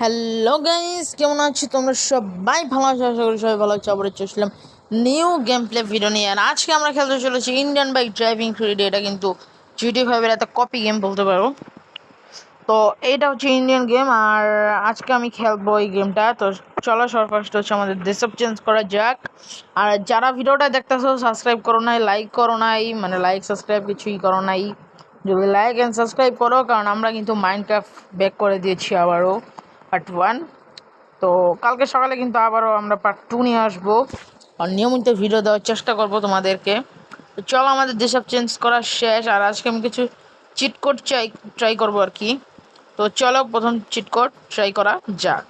Hello guys, কেমন আছো তোমরা? সবাই ভালো আছো? আশা করি সবাই ভালো আছো। আবার চললাম নিউ গেম প্লে ভিডিও নিয়ে। আর আজকে আমরা খেলতে চলেছি ইন্ডিয়ান বাইক ড্রাইভিং থ্রিডি। এটা কিন্তু জিটি 5-এর একটা কপি গেম বলতে পারো। তো এইটা হচ্ছে ইন্ডিয়ান গেম, আর আজকে আমি খেলবো এই গেমটা। তো চলো ফার্স্ট হচ্ছে আমাদের ডেস্কটপ চেঞ্জ করা যাক। আর যারা ভিডিওটা দেখতেছো সাবস্ক্রাইব করো নাই, লাইক করো নাই, মানে লাইক সাবস্ক্রাইব কিছুই করো নাই, যদি লাইক অ্যান্ড সাবস্ক্রাইব করো, কারণ আমরা কিন্তু মাইনক্রাফট ব্যাক করে দিয়েছি আবারও পার্ট 1। তো কালকে সকালে কিন্তু আবারও আমরা পার্ট 2 নিয়ে আসবো, আর নিয়মিত ভিডিও দেওয়ার চেষ্টা করব তোমাদেরকে। তো চলো, আমাদের যেসব চেঞ্জ করা শেষ, আর আজকে আমি কিছু চিট কোড ট্রাই করবো আর কি। তো চলো প্রথম চিট কোড ট্রাই করা যাক।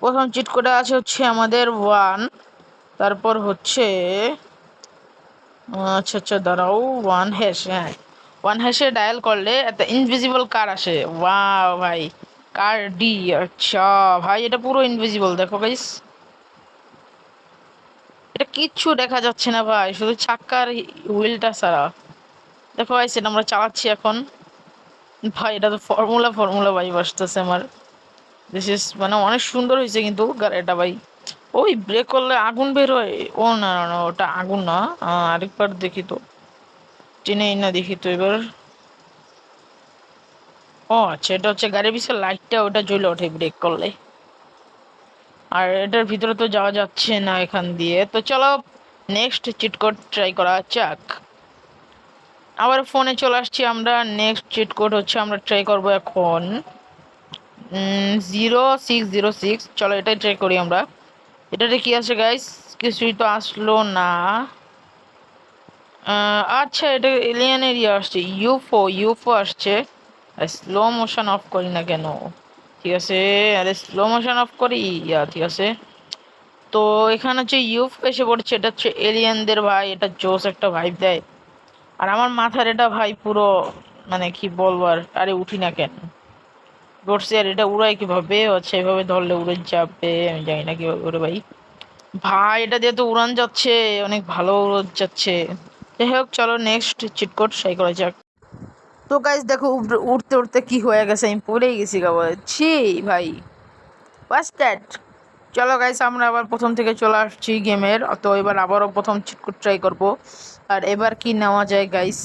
প্রথম চিট কোডে আছে হচ্ছে আমাদের 1, তারপর হচ্ছে আচ্ছা আচ্ছা দাঁড়াও, 1 হ্যাশ। হ্যাঁ, 1 হ্যাশে ডায়াল করলে একটা ইনভিজিবল কার আসে। ওয়াও ভাই, কার ডি। আচ্ছা ভাই, এটা পুরো ইনভিজিবল, দেখো গাইস, এটা কিচ্ছু দেখা যাচ্ছে না ভাই, শুধু চাক্কার হুইলটা ছাড়া। দেখো ভাই, সেটা আমরা চালাচ্ছি এখন। ভাই এটা তো ফর্মুলা ফর্মুলা ভাই বসতেছে আমার। দিস ইজ মানে অনেক সুন্দর হয়েছে কিন্তু গাড়িটা ভাই। ওই ব্রেক করলে আগুন বের হয়? ও না না না, ওটা আগুন না। আরেকবার দেখি তো, টেনে না দেখি তো এবার। ও আচ্ছা, এটা হচ্ছে গাড়ির পিছনে লাইটটা, ওটা জ্বলে ওঠে ব্রেক করলে। আর এটার ভিতরে তো যাওয়া যাচ্ছে না এখান দিয়ে। তো চলো নেক্সট চিট কোড ট্রাই করা যাক। আবার ফোনে চলে আসছি আমরা। নেক্সট চিট কোড হচ্ছে আমরা ট্রাই করব এখন 0606। চলো এটাই ট্রাই করি আমরা। এটাতে কি আছে গাইস? কিছুই তো আসলো না। আচ্ছা, এটা এলিয়েনের ইয়ে আসছে, ইউফো ইউফো আসছে। স্লো মোশন অফ করি না কেন? ঠিক আছে, আরে স্লো মোশন অফ করি। ঠিক আছে। তো এখানে হচ্ছে ইউফো এসে পড়ছে, এটা হচ্ছে এলিয়েনদের ভাই, এটা জোস একটা ভাইব দেয়। আর আমার মাথার এটা ভাই পুরো, মানে কি বলবো আর। আরে উঠি না কেন? ধরছি, আর এটা উড়াই কিভাবে? আচ্ছা, এভাবে ধরলে উড়ে যাবে, আমি জানি না কিভাবে উড়ে ভাই। ভাই এটা দিয়ে তো উড়ান যাচ্ছে, অনেক ভালো উড়ান যাচ্ছে। যাই হোক, চলো নেক্সট চিট কোড ট্রাই করা যাক। তো গাইস দেখো, উড়তে উড়তে কি হয়ে গেছে, আমি পড়েই গেছি গা বলে। ছি ভাই, ফার্স্ট দ্যাট। চলো গাইস, আমরা আবার প্রথম থেকে চলে আসছি গেমের। তো এবার আবারও প্রথম চিট কোড ট্রাই করবো। আর এবার কি নেওয়া যায় গাইস?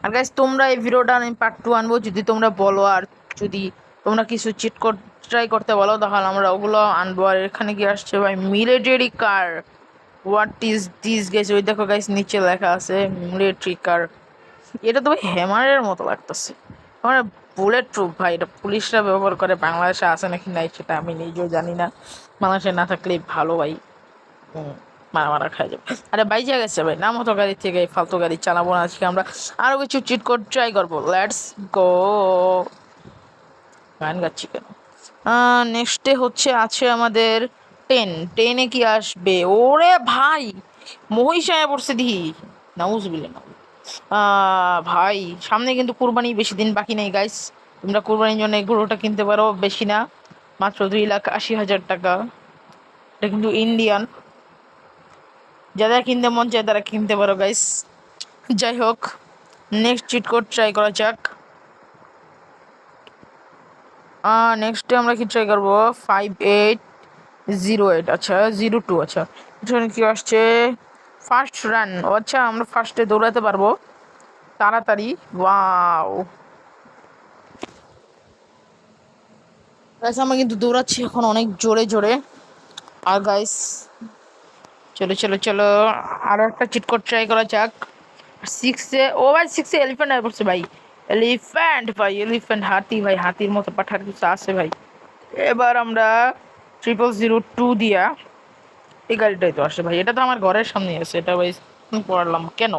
আর গাইস, তোমরা এই ভিডিওটা আমি পার্ট 2 আনবো যদি তোমরা বলো। আর যদি তোমরা কিছু চিট কোড ট্রাই করতে বলো, তাহলে আমরা ওগুলো আনবো। আর এখানে কি আসছে ভাই? Military car. What is this guys? ওই দেখো গাইস, নিচে লেখা আছে মিলিটারি কার। এটা তো ভাই হ্যামারের মতো লাগতেছে আমার। বুলেট প্রুফ ভাই, এটা পুলিশরা ব্যবহার করে। বাংলাদেশে আছে নাকি নাই সেটা আমি নিজেও জানি না। বাংলাদেশে না থাকলেই ভালো ভাই। মারা মারা খাই যাবে। আরে বাইজা গেছে ভাই, নাম হতো গাড়ি থেকে। এই ফালতু গাড়ি চালাবো না আজকে আমরা। আরো কিছু চিট কোড ট্রাই করবো। Let's go. গান গাচ্ছি কেন? নেক্সটে হচ্ছে আছে আমাদের 10। 10-এ কি আসবে? ওরে ভাই, মহিষায় পড়ছে দিহি। নাউজুবিল্লাহ না। ভাই, সামনে কিন্তু কুরবানি, বেশি দিন বাকি নেই গাইস। তোমরা কুরবানির জন্য এই গরুটা কিনতে পারো, বেশি না, মাত্র 2,80,000 টাকা। এটা কিন্তু ইন্ডিয়ান। যাদের কিনতে মন চায় তারা কিনতে পারো গাইস। যাই হোক, নেক্সট চিট কোড ট্রাই করা যাক। নেক্সটে আমরা কি ট্রাই করবো? 5808। আচ্ছা, 02। আচ্ছা, এখানে কি আসছে? First run. ও আচ্ছা, আমরা ফার্স্টে দৌড়াতে পারবো তাড়াতাড়ি। ওয়াও গাইস, আমরা কিন্তু দৌড়াচ্ছি এখন অনেক জোরে জোরে। আর গাইস, চলো চলো চলো, আরো একটা চিট কোড ট্রাই করা যাক। 6-এ, ও ভাই 6-এ এলিফ্যান্ট আয় পড়ছে ভাই। এলিফ্যান্ট ভাই, এলিফ্যান্ট, হাতি ভাই, হাতির মতো পাঠার কিছু আছে ভাই। এবার আমরা 0002 দিয়া এই গাড়িটাই তো আসে ভাই। এটা তো আমার ঘরের সামনে আছে। এটা ভাই পড়লাম কেন?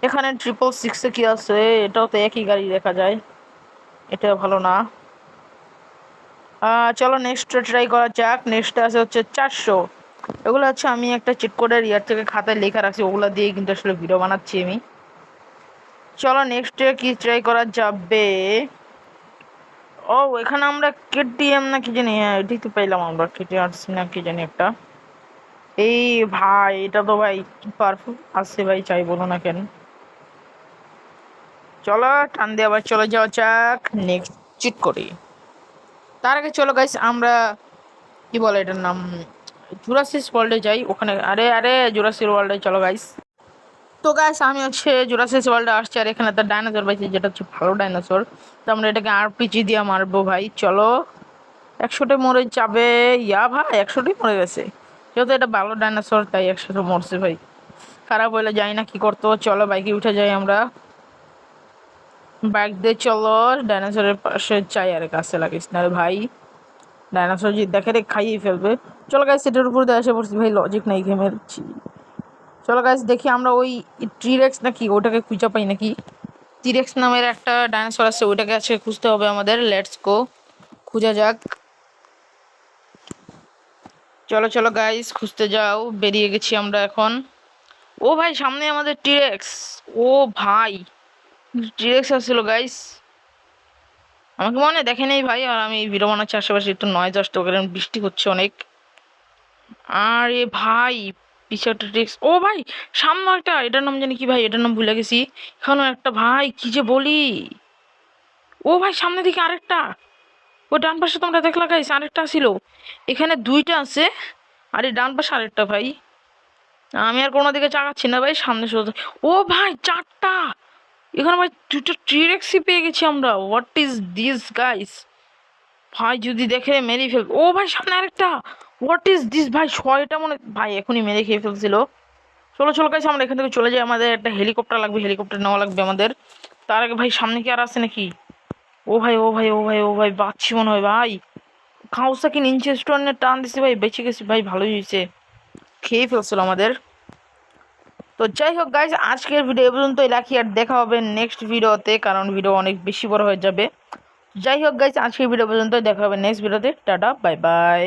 এখানে 666-এ কি আছে? এটাও তো একই গাড়ি দেখা যায়। এটা ভালো না। চলো নেক্সট ট্রাই করা যাক। নেক্সট আছে হচ্ছে 400। এগুলো হচ্ছে আমি একটা চিট কোডের ইয়ার থেকে খাতায় লেখা রাখছি, ওগুলো দিয়ে কিন্তু আসলে ভিডিও বানাচ্ছি আমি। চলো নেক্সট কি ট্রাই করা যাবে? ও, এখানে আমরা কেটিএম না কি জানি, হ্যাঁ এটাই তো পাইলাম আমরা, কেটিআরসি না কি জানি একটা। এই ভাই, এটা তো ভাই কি পারফেক্ট আছে ভাই, চাই বলো না কেন। চলো টান দিয়ে আবার চলে যাওয়া যাক নেক্সট চিট করি। তার আগে চলো গাইস আমরা কি বলে এটার নাম জুরাসিস ওয়ার্ল্ডে যাই ওখানে। আরে আরে জুরাসিস ওয়ার্ল্ডে চলো গাইস। তো গাইস আমি হচ্ছে জুরাসিস ওয়ার্ল্ডে আসছি আর এখানে একটা ডাইনোসর পাইছি যেটা হচ্ছে ভালো ডাইনোসর। তো আমরা এটাকে আরপিজি দিয়ে মারবো ভাই। চলো 100টে মরে যাবে। ইয়া ভাই 100টাই মরে গেছে। যেহেতু এটা ভালো ডাইনোসর তাই 100টা মরছে ভাই। খারাপ হইলে যাই না কি করতো। চলো বাইকে উঠে যাই আমরা। বাইক দিয়ে চলো ডাইনোসরের পাশে চাই আর কাছে লাগিস না রে ভাই। ডাইনোসর যদি দেখে রে খাইয়ে ফেলবে। চলো গাইস সেটার উপর দিয়ে এসে পড়ছি ভাই লজিক নাই গেমের। চলো গাইস দেখি আমরা ওই টিরেক্স নাকি ওটাকে খুঁজে পাই নাকি। টিরেক্স নামের একটা ডাইনোসর আছে ওইটাকে আছে খুঁজতে হবে আমাদের। লেটস গো খুঁজা যাক। চলো চলো গাইস খুঁজতে যাও বেরিয়ে গেছি আমরা এখন। ও ভাই সামনে আমাদের টিরেক্স। ও ভাই টিরেক্স আসছিল গাইস। আমাকে মনে দেখে নেই ভাই আর আমি ভিডিও বানাচ্ছি আশেপাশে একটু নয়েজ আসতে কারণ বৃষ্টি হচ্ছে অনেক। আরে ভাই পিছে একটা টিরেক্স। ও ভাই সামনে একটা এটার নাম জানি কি ভাই এটার নাম ভুলে গেছি। এখানে একটা ভাই কি যে বলি। ও ভাই সামনে দিকে আরেকটা। ও ডান পাশে তোমরা দেখলা গাইস আরেকটা ছিল। এখানে দুইটা আছে আর এই ডান পাশে আরেকটা ভাই। আমি আর কোনো দিকে চাকাচ্ছি না ভাই সামনে শুধু। ও ভাই চারটা। এখানে ভাই দুটো ট্রিরেক্সই পেয়ে গেছি আমরা। What is this guys. ভাই যদি দেখে মেরে ফেলবে। ও ভাই সামনে আরেকটা। হোয়াট ইজ দিস ভাই 6টা মনে ভাই এখনই মেরে খেয়ে ফেলছিল। চলো চলো গাইস আমরা এখান থেকে চলে যাই। আমাদের একটা হেলিকপ্টার লাগবে হেলিকপ্টার নেওয়া লাগবে আমাদের। তার আগে ভাই সামনে কি আর আছে নাকি। ও ভাই ও ভাই ও ভাই ও ভাই বাচ্চি মনে হয় ভাই। কাউসাকি নিনজা স্টোনের টান দিছে ভাই বেঁচে গেছি ভাই ভালোই হয়েছে। খেয়ে ফেলছিল আমাদের। তো যাই হোক গাইজ আজকের ভিডিও এ পর্যন্তই রাখি আর দেখা হবে নেক্সট ভিডিওতে কারণ ভিডিও অনেক বেশি বড় হয়ে যাবে। যাই হোক গাইজ আজকের ভিডিও পর্যন্ত দেখা হবে নেক্সট ভিডিওতে। Tata bye bye.